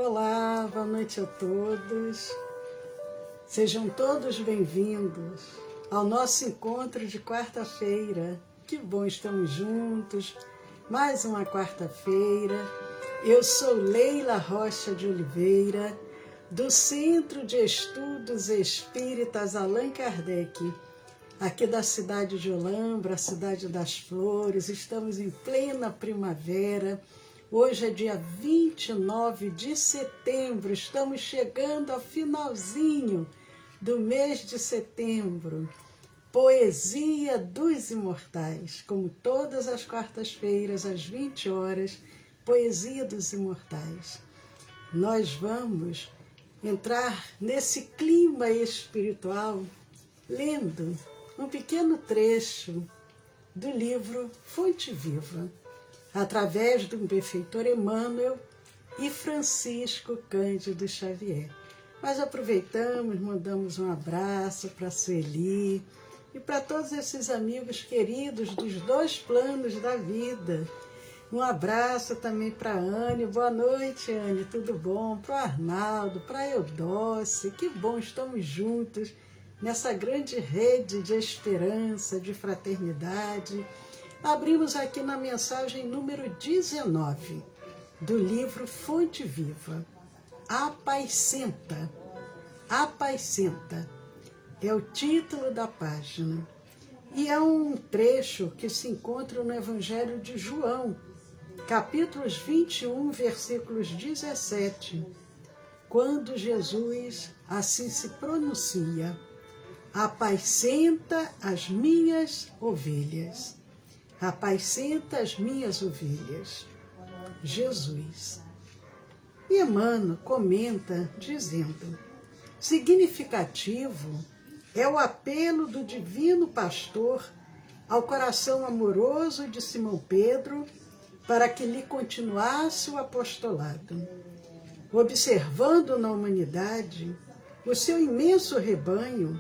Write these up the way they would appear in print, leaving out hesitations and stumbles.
Olá, boa noite a todos. Sejam todos bem-vindos ao nosso encontro de quarta-feira. Que bom, estamos juntos. Mais uma quarta-feira. Eu sou Leila Rocha de Oliveira, do Centro de Estudos Espíritas Allan Kardec, aqui da cidade de Olambra, a cidade das flores. Estamos em plena primavera. Hoje é dia 29 de setembro, estamos chegando ao finalzinho do mês de setembro. Poesia dos Imortais, como todas as quartas-feiras, às 20 horas, Poesia dos Imortais. Nós vamos entrar nesse clima espiritual lendo um pequeno trecho do livro Fonte Viva, através do benfeitor Emmanuel e Francisco Cândido Xavier. Mas aproveitamos, mandamos um abraço para a Sueli e para todos esses amigos queridos dos dois planos da vida. Um abraço também para a Anne. Boa noite, Anne, tudo bom? Para o Arnaldo, para a Eudócia. Que bom, estamos juntos nessa grande rede de esperança, de fraternidade. Abrimos aqui na mensagem número 19 do livro Fonte Viva. Apacenta. Apacenta é o título da página. E é um trecho que se encontra no Evangelho de João, capítulos 21, versículos 17, quando Jesus assim se pronuncia: apacenta as minhas ovelhas. Apacenta as minhas ovelhas. Jesus. E Emmanuel comenta dizendo: significativo é o apelo do divino pastor ao coração amoroso de Simão Pedro para que lhe continuasse o apostolado. Observando na humanidade o seu imenso rebanho,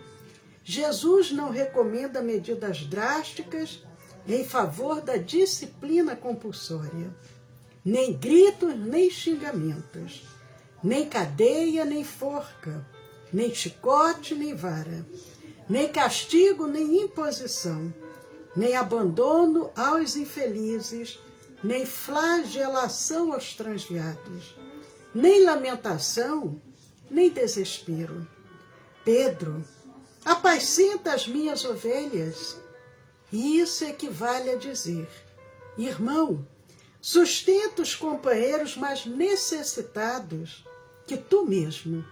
Jesus não recomenda medidas drásticas em favor da disciplina compulsória, nem gritos, nem xingamentos, nem cadeia, nem forca, nem chicote, nem vara, nem castigo, nem imposição, nem abandono aos infelizes, nem flagelação aos transviados, nem lamentação, nem desespero. Pedro, apacenta as minhas ovelhas. E isso equivale a dizer: irmão, sustenta os companheiros mais necessitados que tu mesmo.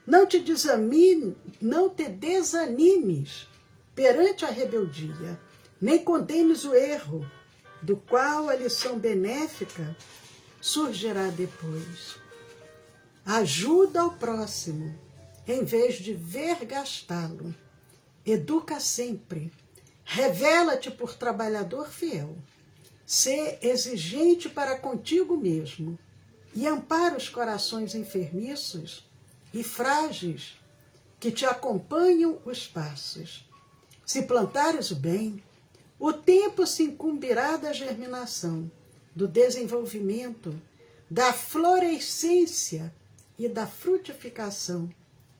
Não te desanimes perante a rebeldia, nem condenes o erro, do qual a lição benéfica surgirá depois. Ajuda ao próximo, em vez de vergastá-lo. Educa sempre. Revela-te por trabalhador fiel. Sê exigente para contigo mesmo e ampara os corações enfermiços e frágeis que te acompanham os passos. Se plantares o bem, o tempo se incumbirá da germinação, do desenvolvimento, da florescência e da frutificação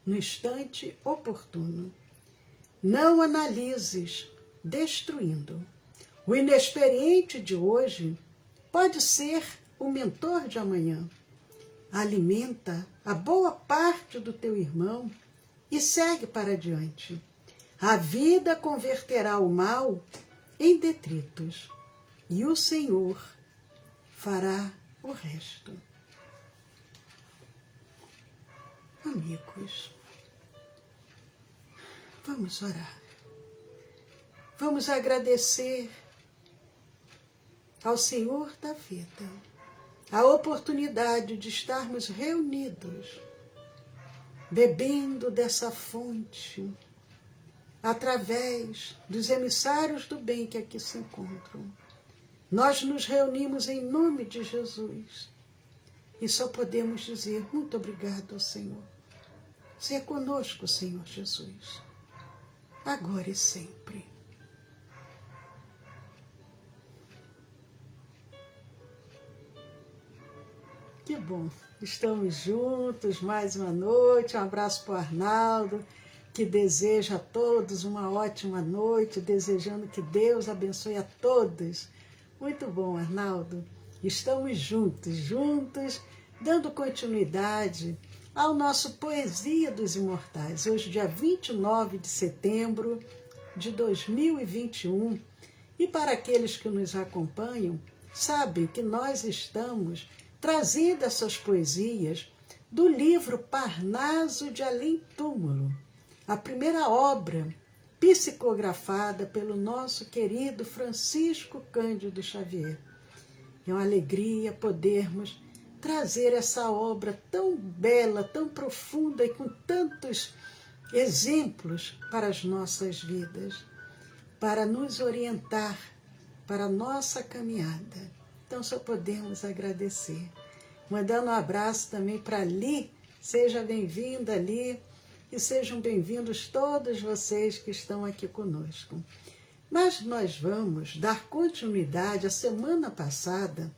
no instante oportuno. Não analises destruindo. O inexperiente de hoje pode ser o mentor de amanhã. Alimenta a boa parte do teu irmão e segue para adiante. A vida converterá o mal em detritos e o Senhor fará o resto. Amigos, vamos orar. Vamos agradecer ao Senhor da vida a oportunidade de estarmos reunidos, bebendo dessa fonte, através dos emissários do bem que aqui se encontram. Nós nos reunimos em nome de Jesus e só podemos dizer muito obrigado ao Senhor. Seja conosco, Senhor Jesus, agora e sempre. Que bom. Estamos juntos mais uma noite. Um abraço para o Arnaldo, que deseja a todos uma ótima noite, desejando que Deus abençoe a todos. Muito bom, Arnaldo. Estamos juntos, dando continuidade ao nosso Poesia dos Imortais. Hoje, dia 29 de setembro de 2021. E para aqueles que nos acompanham, sabem que nós estamos trazendo essas poesias do livro Parnaso de Além Túmulo, a primeira obra psicografada pelo nosso querido Francisco Cândido Xavier. É uma alegria podermos trazer essa obra tão bela, tão profunda e com tantos exemplos para as nossas vidas, para nos orientar para a nossa caminhada. Então só podemos agradecer. Mandando um abraço também para a Li. Seja bem-vinda, Li, e sejam bem-vindos todos vocês que estão aqui conosco. Mas nós vamos dar continuidade. A semana passada,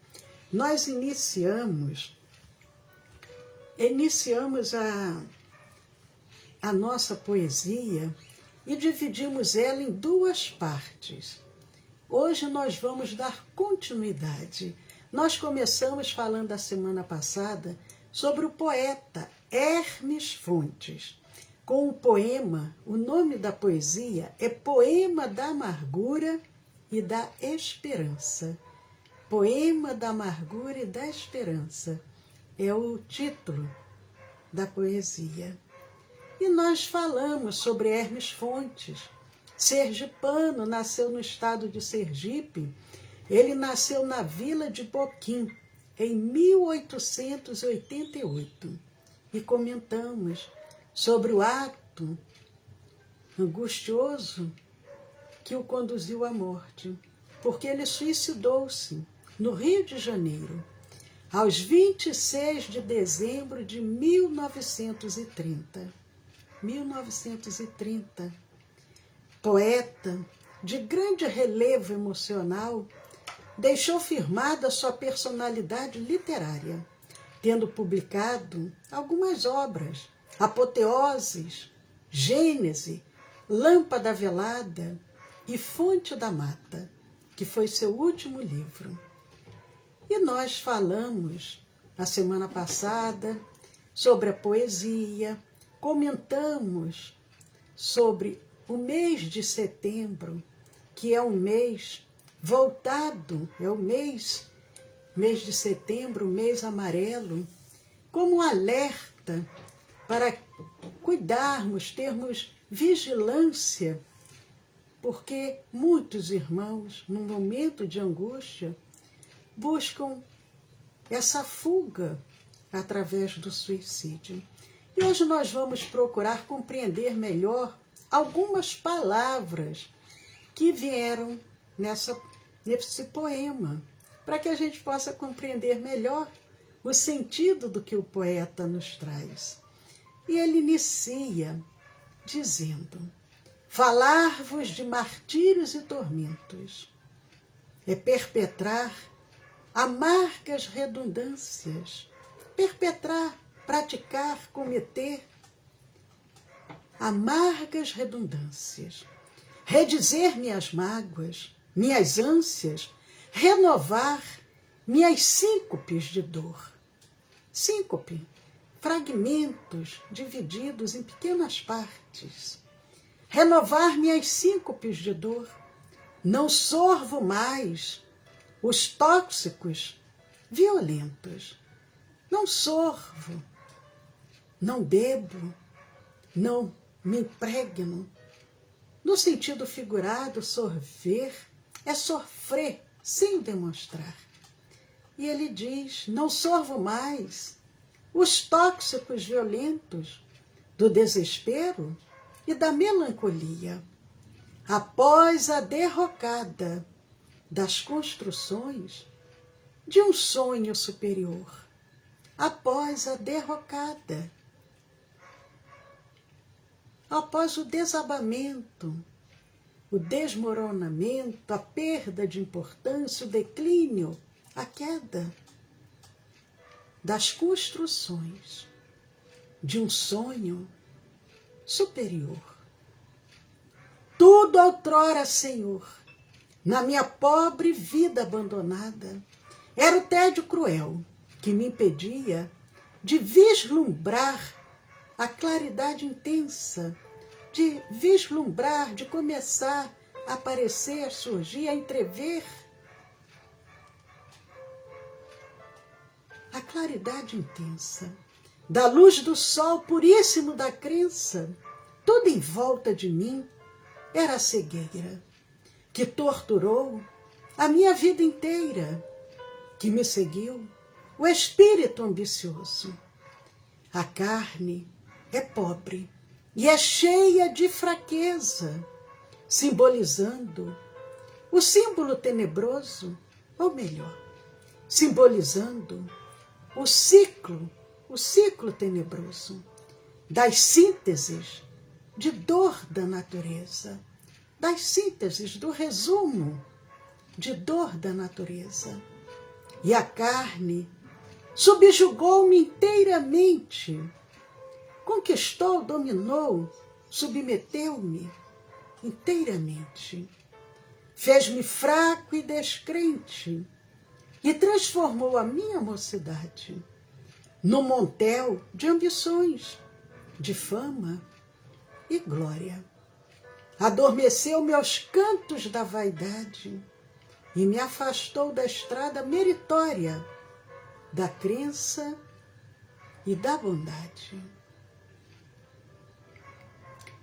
nós iniciamos a nossa poesia e dividimos ela em duas partes. Hoje nós vamos dar continuidade. Nós começamos falando a semana passada sobre o poeta Hermes Fontes, com o poema, o nome da poesia é Poema da Amargura e da Esperança. Poema da Amargura e da Esperança é o título da poesia. E nós falamos sobre Hermes Fontes, sergipano, nasceu no estado de Sergipe. Ele nasceu na vila de Boquim, em 1888. E comentamos sobre o ato angustioso que o conduziu à morte, porque ele suicidou-se no Rio de Janeiro, aos 26 de dezembro de 1930. 1930. Poeta de grande relevo emocional, deixou firmada sua personalidade literária, tendo publicado algumas obras: Apoteoses, Gênese, Lâmpada Velada e Fonte da Mata, que foi seu último livro. E nós falamos, na semana passada, sobre a poesia, comentamos sobre o mês de setembro, que é um mês voltado, é o mês de setembro, o mês amarelo, como um alerta para cuidarmos, termos vigilância, porque muitos irmãos, num momento de angústia, buscam essa fuga através do suicídio. E hoje nós vamos procurar compreender melhor algumas palavras que vieram nesse poema, para que a gente possa compreender melhor o sentido do que o poeta nos traz. E ele inicia dizendo: falar-vos de martírios e tormentos é perpetrar amargas redundâncias, perpetrar, praticar, cometer amargas redundâncias, redizer minhas mágoas, minhas ânsias, renovar minhas síncopes de dor. Síncope, fragmentos divididos em pequenas partes. Renovar minhas síncopes de dor. Não sorvo mais os tóxicos violentos. Não sorvo, não bebo, não me impregno. No sentido figurado, sorver é sofrer sem demonstrar. E ele diz: não sorvo mais os tóxicos violentos do desespero e da melancolia. Após a derrocada das construções de um sonho superior, após a derrocada, após o desabamento, o desmoronamento, a perda de importância, o declínio, a queda, das construções de um sonho superior. Tudo outrora, Senhor, na minha pobre vida abandonada, era o tédio cruel que me impedia de vislumbrar a claridade intensa, de vislumbrar, de começar a aparecer, a surgir, a entrever a claridade intensa da luz do sol puríssimo da crença. Tudo em volta de mim era a cegueira que torturou a minha vida inteira, que me seguiu o espírito ambicioso. A carne é pobre e é cheia de fraqueza, simbolizando o símbolo tenebroso, ou melhor, simbolizando o ciclo tenebroso das sínteses de dor da natureza, das sínteses do resumo de dor da natureza. E a carne subjugou-me inteiramente, conquistou, dominou, submeteu-me inteiramente. Fez-me fraco e descrente e transformou a minha mocidade num montel de ambições, de fama e glória. Adormeceu meus cantos da vaidade e me afastou da estrada meritória da crença e da bondade.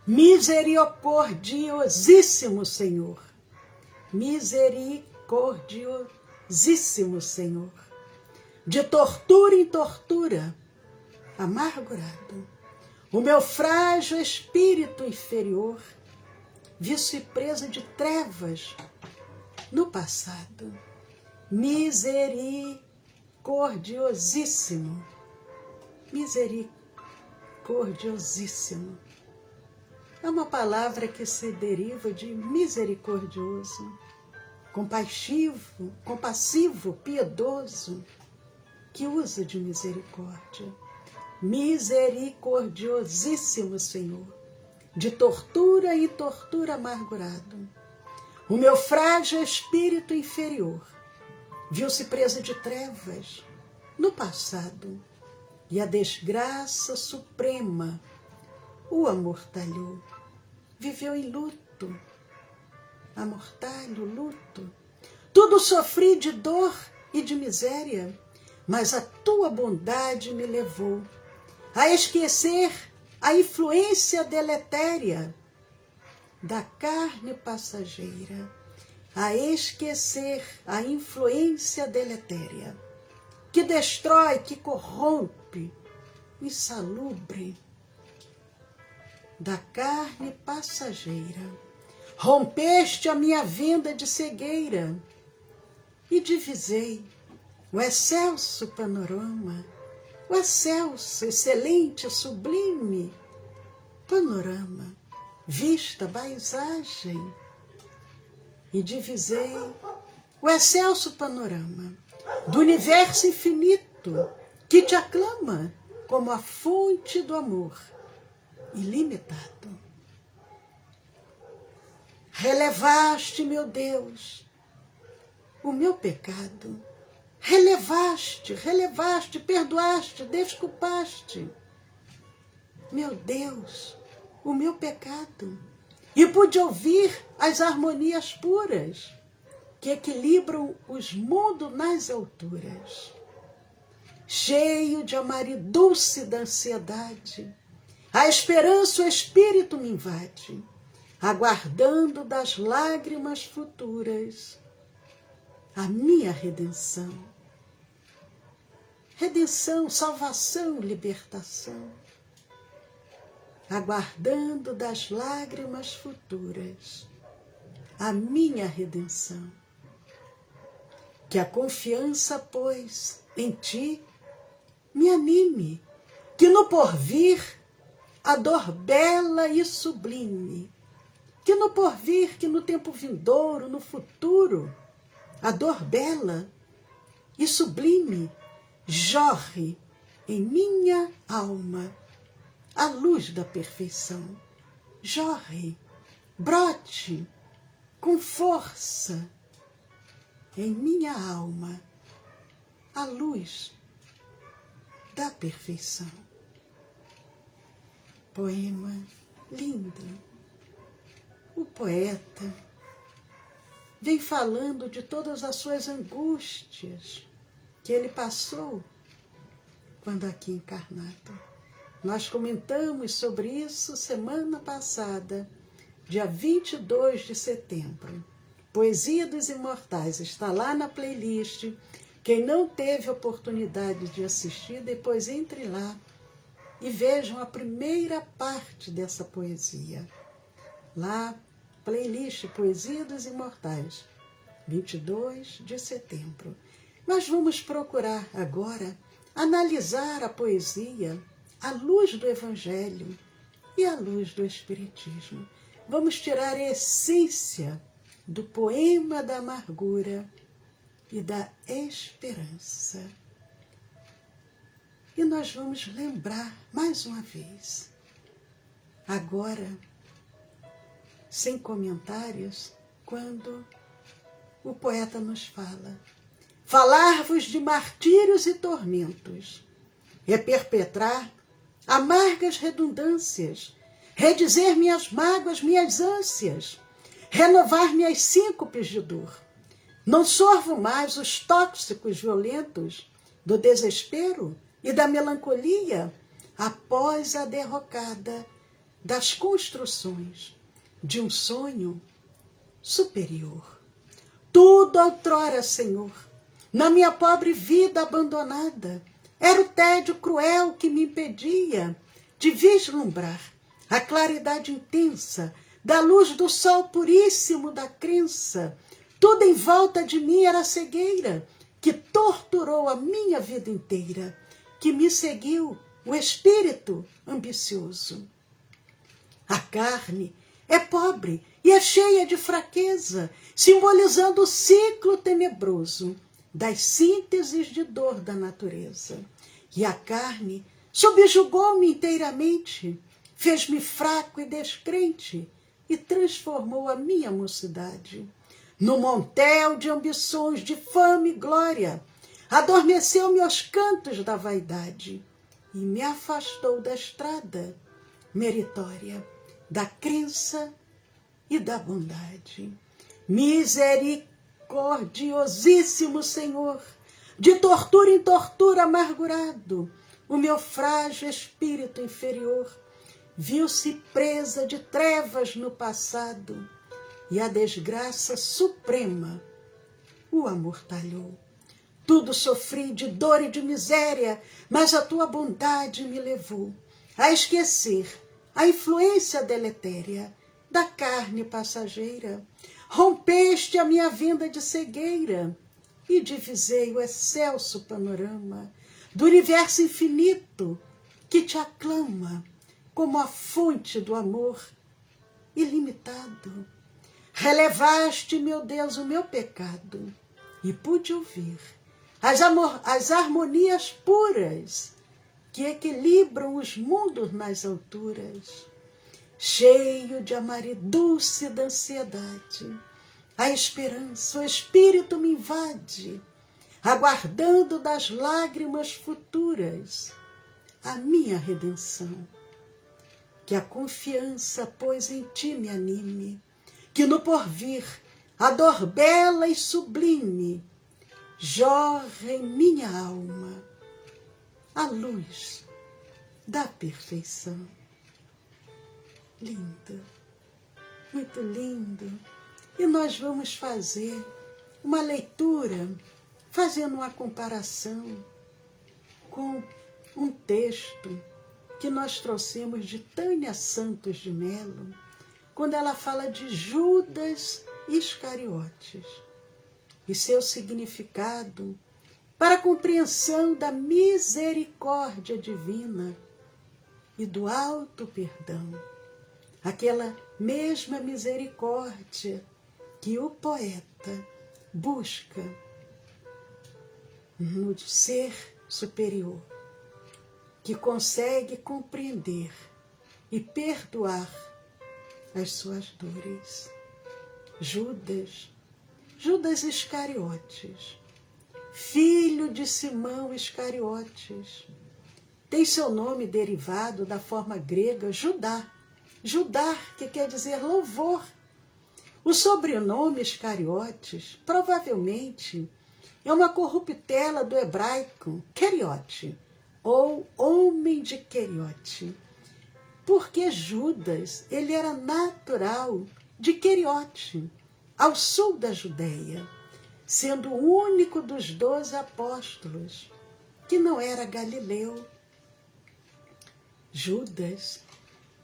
Misericordiosíssimo Senhor, misericordiosíssimo Senhor, de tortura em tortura, amargurado, o meu frágil espírito inferior viu-se presa de trevas no passado. Misericordiosíssimo, misericordiosíssimo. É uma palavra que se deriva de misericordioso, compassivo, piedoso, que usa de misericórdia. Misericordiosíssimo Senhor, de tortura e tortura amargurado. O meu frágil espírito inferior viu-se presa de trevas no passado e a desgraça suprema o amortalhou. Viveu em luto, amortalho, luto. Tudo sofri de dor e de miséria, mas a tua bondade me levou a esquecer a influência deletéria da carne passageira, a esquecer a influência deletéria que destrói, que corrompe, insalubre, da carne passageira. Rompeste a minha venda de cegueira e divisei o excelso panorama, o excelso, excelente, sublime panorama, vista, paisagem, e divisei o excelso panorama do universo infinito que te aclama como a fonte do amor ilimitado. Relevaste, meu Deus, o meu pecado. Relevaste, perdoaste, desculpaste, meu Deus, o meu pecado. E pude ouvir as harmonias puras que equilibram os mundos nas alturas. Cheio de amaridúlcida ansiedade, a esperança, o espírito me invade, aguardando das lágrimas futuras a minha redenção. Redenção, salvação, libertação. Aguardando das lágrimas futuras a minha redenção. Que a confiança, pois, em ti me anime, que no porvir a dor bela e sublime, que no porvir, que no tempo vindouro, no futuro, a dor bela e sublime jorre em minha alma a luz da perfeição. Jorre, brote com força em minha alma a luz da perfeição. Poema lindo. O poeta vem falando de todas as suas angústias que ele passou quando aqui encarnado. Nós comentamos sobre isso semana passada, dia 22 de setembro. Poesia dos Imortais está lá na playlist. Quem não teve oportunidade de assistir, depois entre lá e vejam a primeira parte dessa poesia. Lá, playlist Poesia dos Imortais, 22 de setembro. Nós vamos procurar agora analisar a poesia à luz do Evangelho e à luz do Espiritismo. Vamos tirar a essência do poema da amargura e da esperança. E nós vamos lembrar mais uma vez, agora, sem comentários, quando o poeta nos fala: falar-vos de martírios e tormentos, é perpetrar amargas redundâncias, redizer minhas mágoas, minhas ânsias, renovar minhas síncopes de dor. Não sorvo mais os tóxicos violentos do desespero e da melancolia após a derrocada das construções de um sonho superior. Tudo outrora, Senhor, na minha pobre vida abandonada, era o tédio cruel que me impedia de vislumbrar a claridade intensa da luz do sol puríssimo da crença. Tudo em volta de mim era cegueira que torturou a minha vida inteira, que me seguiu o espírito ambicioso. A carne é pobre e é cheia de fraqueza, simbolizando o ciclo tenebroso das sínteses de dor da natureza. E a carne subjugou-me inteiramente, fez-me fraco e descrente e transformou a minha mocidade no montel de ambições, de fama e glória. Adormeceu-me aos cantos da vaidade e me afastou da estrada meritória, da crença e da bondade. Misericordiosíssimo Senhor, de tortura em tortura amargurado, o meu frágil espírito inferior viu-se presa de trevas no passado e a desgraça suprema o amortalhou. Tudo sofri de dor e de miséria, mas a tua bondade me levou a esquecer a influência deletéria da carne passageira. Rompeste a minha venda de cegueira e divisei o excelso panorama do universo infinito que te aclama como a fonte do amor ilimitado. Relevaste, meu Deus, o meu pecado e pude ouvir as harmonias puras que equilibram os mundos nas alturas. Cheio de dúlcida ansiedade, a esperança, o espírito me invade, aguardando das lágrimas futuras a minha redenção. Que a confiança, pois, em ti me anime, que no porvir a dor bela e sublime jorre em minha alma a luz da perfeição. Lindo, muito lindo. E nós vamos fazer uma leitura, fazendo uma comparação com um texto que nós trouxemos de Tânia Santos de Melo, quando ela fala de Judas Iscariotes e seu significado para a compreensão da misericórdia divina e do alto perdão. Aquela mesma misericórdia que o poeta busca no ser superior, que consegue compreender e perdoar as suas dores. Judas Iscariotes, filho de Simão Iscariotes, tem seu nome derivado da forma grega Judá. Judá, que quer dizer louvor. O sobrenome Iscariotes provavelmente é uma corruptela do hebraico Queriote, ou homem de Queriote, porque Judas ele era natural de Queriote, ao sul da Judéia, sendo o único dos 12 apóstolos que não era galileu. Judas,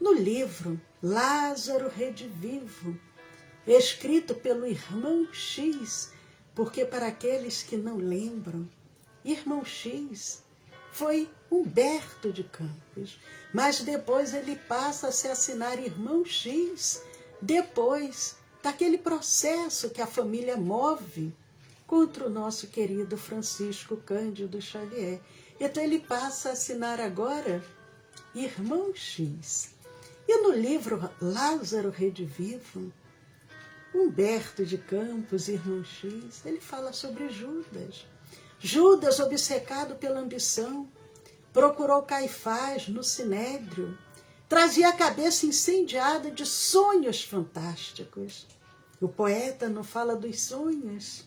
no livro Lázaro Redivivo, escrito pelo irmão X, porque para aqueles que não lembram, irmão X foi Humberto de Campos, mas depois ele passa a se assinar irmão X, depois daquele processo que a família move contra o nosso querido Francisco Cândido Xavier. Então ele passa a assinar agora irmão X. E no livro Lázaro Redivivo, Humberto de Campos, irmão X, ele fala sobre Judas. Judas, obcecado pela ambição, procurou Caifás no Sinédrio, trazia a cabeça incendiada de sonhos fantásticos. O poeta não fala dos sonhos.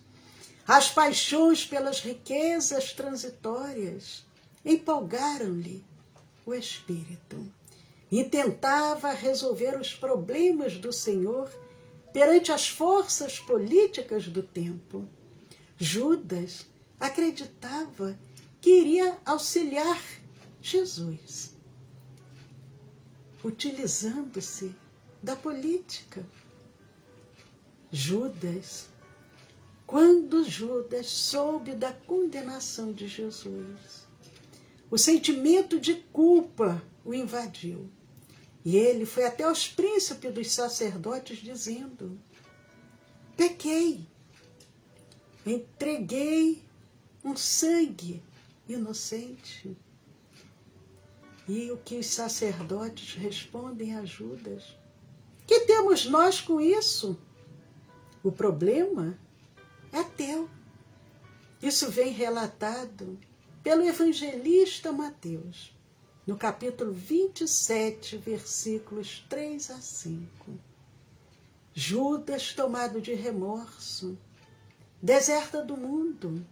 As paixões pelas riquezas transitórias empolgaram-lhe o espírito e tentava resolver os problemas do Senhor perante as forças políticas do tempo. Judas acreditava que iria auxiliar Jesus, utilizando-se da política. Quando Judas soube da condenação de Jesus, o sentimento de culpa o invadiu. E ele foi até os príncipes dos sacerdotes dizendo: pequei, entreguei um sangue inocente. E o que os sacerdotes respondem a Judas? Que temos nós com isso? O problema é teu. Isso vem relatado pelo evangelista Mateus, no capítulo 27, versículos 3 a 5. Judas, tomado de remorso, deserta do mundo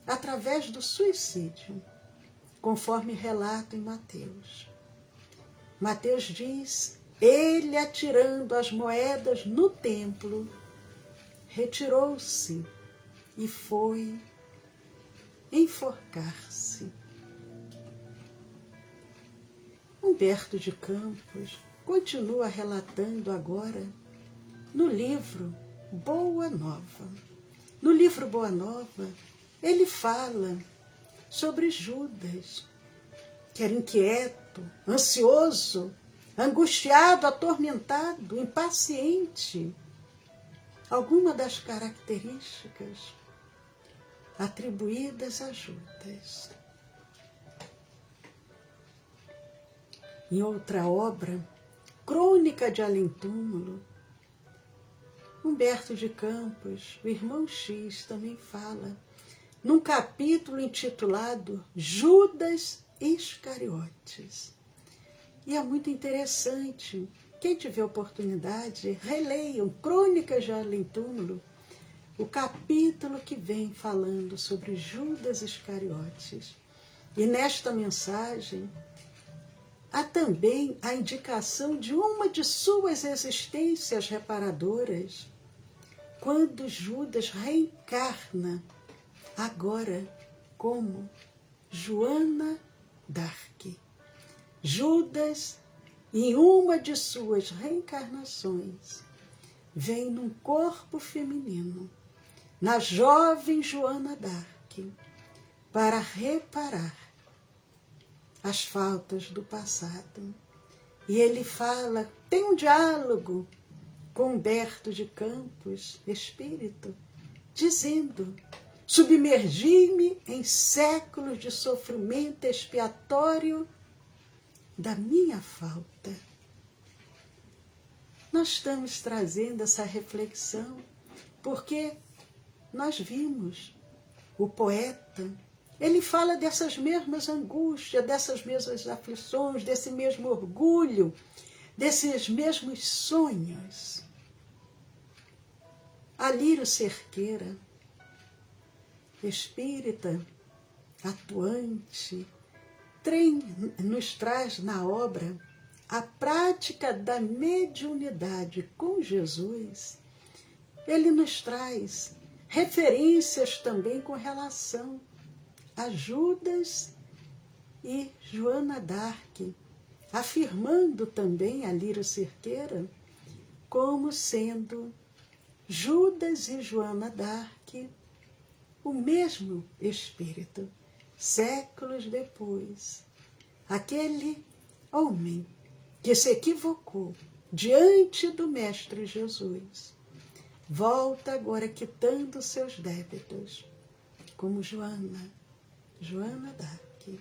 através do suicídio, conforme relato em Mateus. Mateus diz: ele, atirando as moedas no templo, retirou-se e foi enforcar-se. Humberto de Campos continua relatando agora no livro Boa Nova. No livro Boa Nova, ele fala sobre Judas, que era inquieto, ansioso, angustiado, atormentado, impaciente. Algumas das características atribuídas a Judas. Em outra obra, Crônica de Além-Túmulo, Humberto de Campos, o irmão X, também fala, num capítulo intitulado Judas Iscariotes. E é muito interessante. Quem tiver oportunidade, releiam Crônicas de Além-Túmulo, o capítulo que vem falando sobre Judas Iscariotes. E nesta mensagem, há também a indicação de uma de suas existências reparadoras, quando Judas reencarna agora como Joana d'Arc. Judas, em uma de suas reencarnações, vem num corpo feminino, na jovem Joana d'Arc, para reparar as faltas do passado. E ele fala, tem um diálogo com Humberto de Campos, espírito, dizendo: Submergi-me em séculos de sofrimento expiatório da minha falta. Nós estamos trazendo essa reflexão porque nós vimos o poeta, ele fala dessas mesmas angústias, dessas mesmas aflições, desse mesmo orgulho, desses mesmos sonhos. Alírio Cerqueira, espírita, atuante, nos traz na obra a prática da mediunidade com Jesus. Ele nos traz referências também com relação a Judas e Joana d'Arc, afirmando também Alírio Cerqueira como sendo Judas e Joana d'Arc o mesmo espírito, séculos depois. Aquele homem que se equivocou diante do Mestre Jesus volta agora quitando seus débitos, como Joana d'Arc.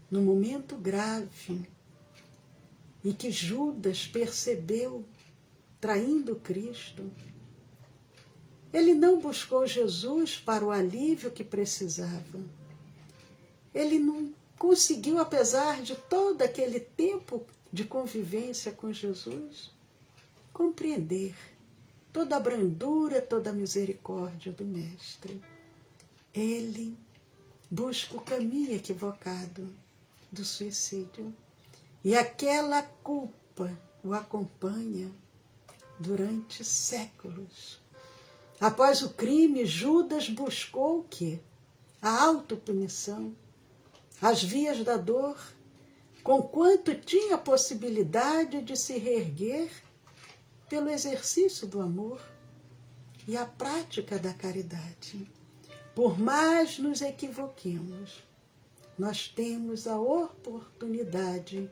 No momento grave em que Judas percebeu, traindo Cristo, ele não buscou Jesus para o alívio que precisava. Ele não conseguiu, apesar de todo aquele tempo de convivência com Jesus, compreender toda a brandura, toda a misericórdia do Mestre. Ele busca o caminho equivocado do suicídio. E aquela culpa o acompanha durante séculos. Após o crime, Judas buscou o quê? A autopunição, as vias da dor, conquanto tinha a possibilidade de se reerguer pelo exercício do amor e a prática da caridade. Por mais nos equivoquemos, nós temos a oportunidade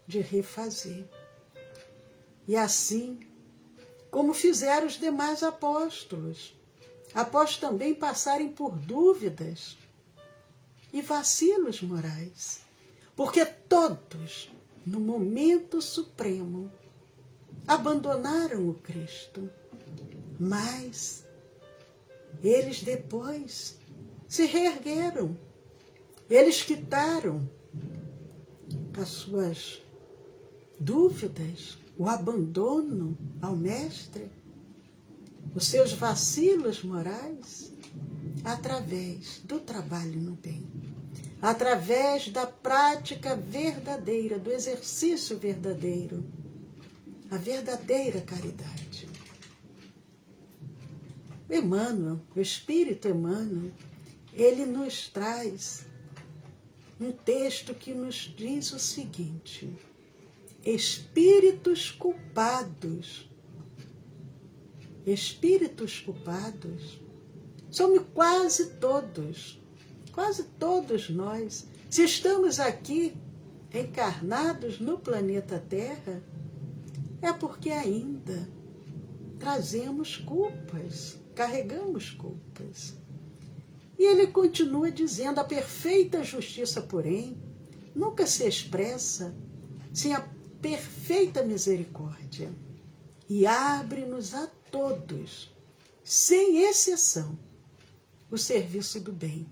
de refazer. E assim, como fizeram os demais apóstolos, após também passarem por dúvidas e vacilos morais, porque todos, no momento supremo, abandonaram o Cristo, mas eles depois se reergueram, eles quitaram as suas dúvidas, o abandono ao Mestre, os seus vacilos morais, através do trabalho no bem, através da prática verdadeira, do exercício verdadeiro, a verdadeira caridade. Emmanuel, o Espírito Emmanuel, ele nos traz um texto que nos diz o seguinte: espíritos culpados somos quase todos nós. Se estamos aqui encarnados no planeta Terra, é porque ainda trazemos culpas, carregamos culpas. E ele continua dizendo: a perfeita justiça, porém, nunca se expressa sem a perfeita misericórdia, e abre-nos a todos, sem exceção, o serviço do bem,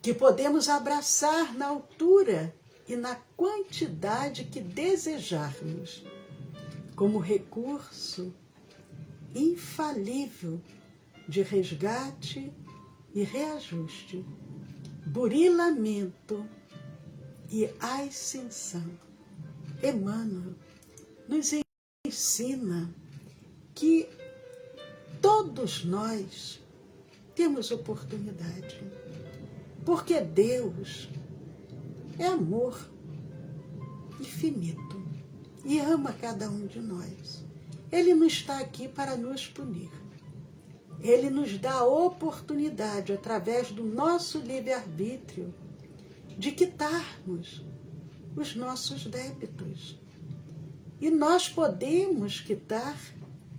que podemos abraçar na altura e na quantidade que desejarmos, como recurso infalível de resgate e reajuste, burilamento e ascensão. Emmanuel nos ensina que todos nós temos oportunidade, porque Deus é amor infinito e ama cada um de nós. Ele não está aqui para nos punir. Ele nos dá a oportunidade, através do nosso livre-arbítrio, de quitarmos os nossos débitos. E nós podemos quitar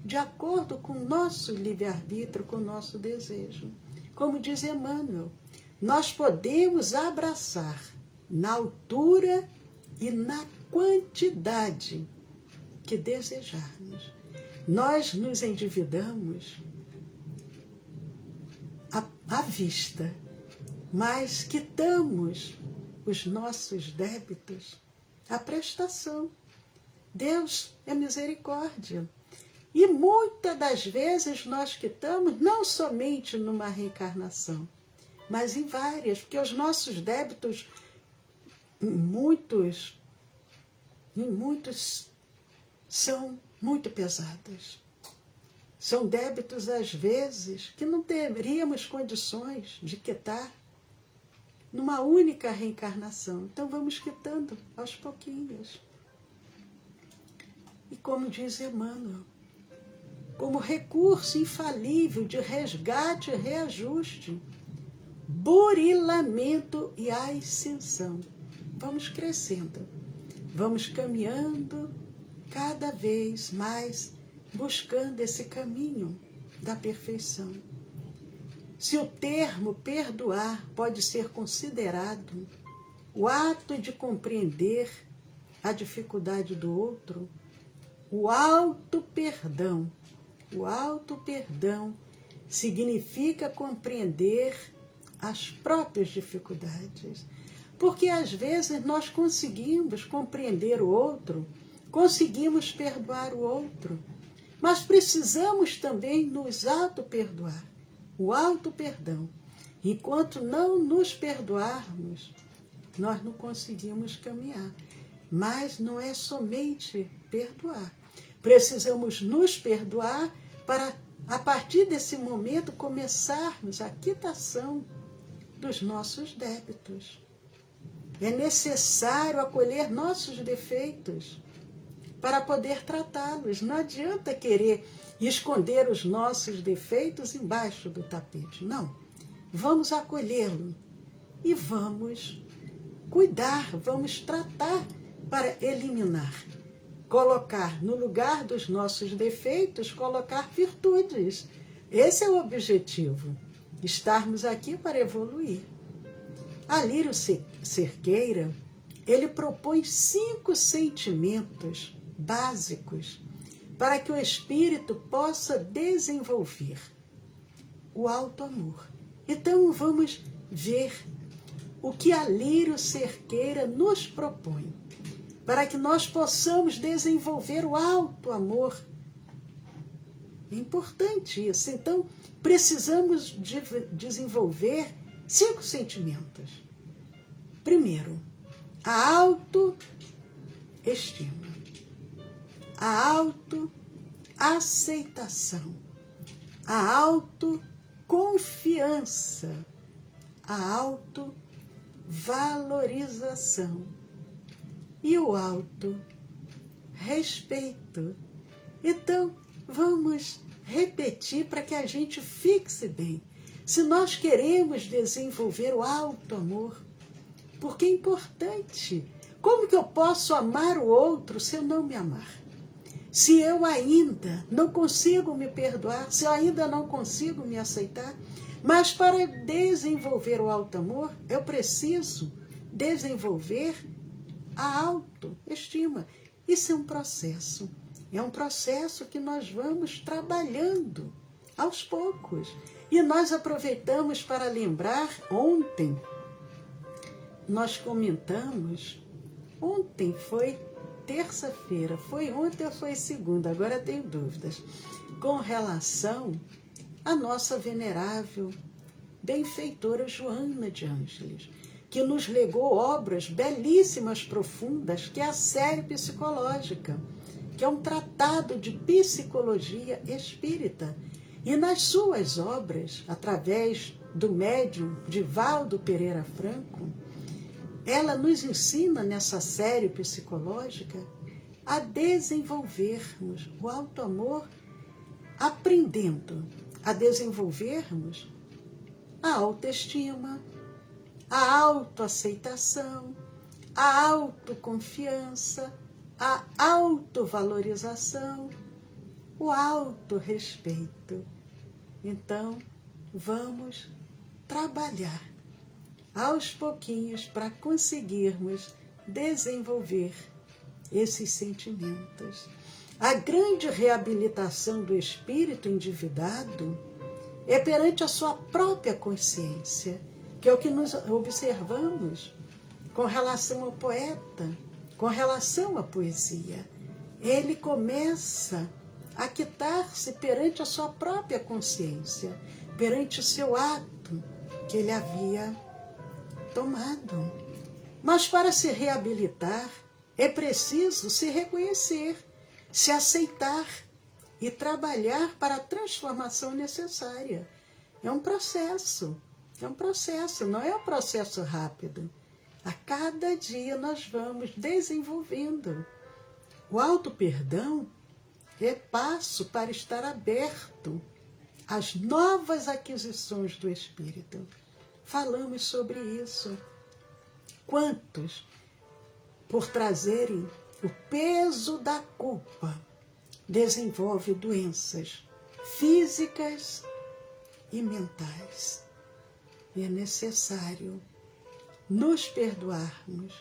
de acordo com o nosso livre-arbítrio, com o nosso desejo. Como diz Emmanuel, nós podemos abraçar na altura e na quantidade que desejarmos. Nós nos endividamos à vista, mas quitamos os nossos débitos à prestação. Deus é misericórdia. E muitas das vezes nós quitamos não somente numa reencarnação, mas em várias, porque os nossos débitos, em muitos são muito pesados. São débitos, às vezes, que não teríamos condições de quitar numa única reencarnação. Então vamos quitando aos pouquinhos. E como diz Emmanuel, como recurso infalível de resgate e reajuste, burilamento e ascensão. Vamos crescendo, vamos caminhando cada vez mais, buscando esse caminho da perfeição. Se o termo perdoar pode ser considerado o ato de compreender a dificuldade do outro, o auto-perdão significa compreender as próprias dificuldades. Porque às vezes nós conseguimos compreender o outro, conseguimos perdoar o outro, mas precisamos também nos auto-perdoar, o auto-perdão. Enquanto não nos perdoarmos, nós não conseguimos caminhar. Mas não é somente perdoar. Precisamos nos perdoar para, a partir desse momento, começarmos a quitação dos nossos débitos. É necessário acolher nossos defeitos para poder tratá-los. Não adianta querer esconder os nossos defeitos embaixo do tapete. Não. Vamos acolhê-lo e vamos cuidar, vamos tratar para eliminar. Colocar no lugar dos nossos defeitos, colocar virtudes. Esse é o objetivo. Estarmos aqui para evoluir. Alírio Cerqueira, ele propõe 5 sentimentos básicos para que o espírito possa desenvolver o auto-amor. Então vamos ver o que Alírio Cerqueira nos propõe para que nós possamos desenvolver o auto-amor. É importante isso. Então, precisamos desenvolver 5 sentimentos. Primeiro, a autoestima, a autoaceitação, a autoconfiança, a autovalorização e o autorrespeito. Então, vamos repetir para que a gente fixe bem. Se nós queremos desenvolver o auto-amor, porque é importante. Como que eu posso amar o outro se eu não me amar? Se eu ainda não consigo me perdoar, se eu ainda não consigo me aceitar, mas para desenvolver o auto-amor, eu preciso desenvolver a autoestima. Isso é um processo. É um processo que nós vamos trabalhando aos poucos. E nós aproveitamos para lembrar, ontem nós comentamos, ontem foi terça-feira, foi ontem ou foi segunda, agora tenho dúvidas, com relação à nossa venerável benfeitora Joana de Ângeles, que nos legou obras belíssimas, profundas, que é a série psicológica, que é um tratado de psicologia espírita. E nas suas obras, através do médium Divaldo Pereira Franco, ela nos ensina nessa série psicológica a desenvolvermos o auto-amor, aprendendo a desenvolvermos a autoestima, a autoaceitação, a autoconfiança, a autovalorização o autorrespeito. Então, vamos trabalhar aos pouquinhos para conseguirmos desenvolver esses sentimentos. A grande reabilitação do espírito endividado é perante a sua própria consciência, que é o que nos observamos com relação ao poeta, com relação à poesia. Ele começa a quitar-se perante a sua própria consciência, perante o seu ato que ele havia tomado. Mas para se reabilitar, é preciso se reconhecer, se aceitar e trabalhar para a transformação necessária. É um processo, não é um processo rápido. A cada dia nós vamos desenvolvendo. O auto-perdão é passo para estar aberto às novas aquisições do espírito. Falamos sobre isso. Quantos, por trazerem o peso da culpa, desenvolvem doenças físicas e mentais. E é necessário nos perdoarmos,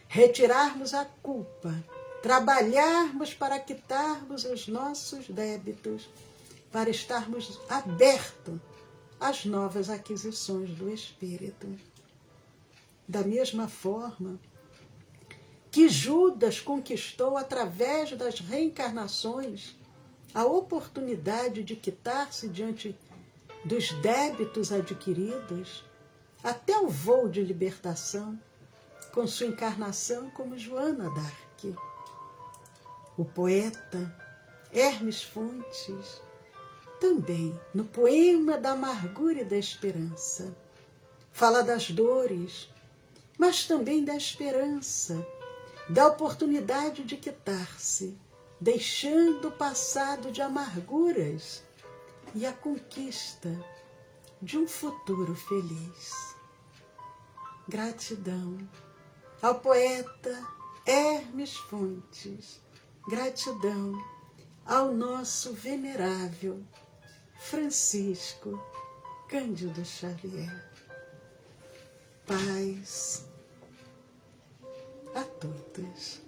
retirarmos a culpa, trabalharmos para quitarmos os nossos débitos, para estarmos abertos às novas aquisições do Espírito. Da mesma forma que Judas conquistou através das reencarnações a oportunidade de quitar-se diante dos débitos adquiridos, até o voo de libertação, com sua encarnação como Joana d'Arc. O poeta Hermes Fontes, também no poema da amargura e da esperança, fala das dores, mas também da esperança, da oportunidade de quitar-se, deixando o passado de amarguras e a conquista de um futuro feliz. Gratidão ao poeta Hermes Fontes, gratidão ao nosso venerável Francisco Cândido Xavier. Paz a todos.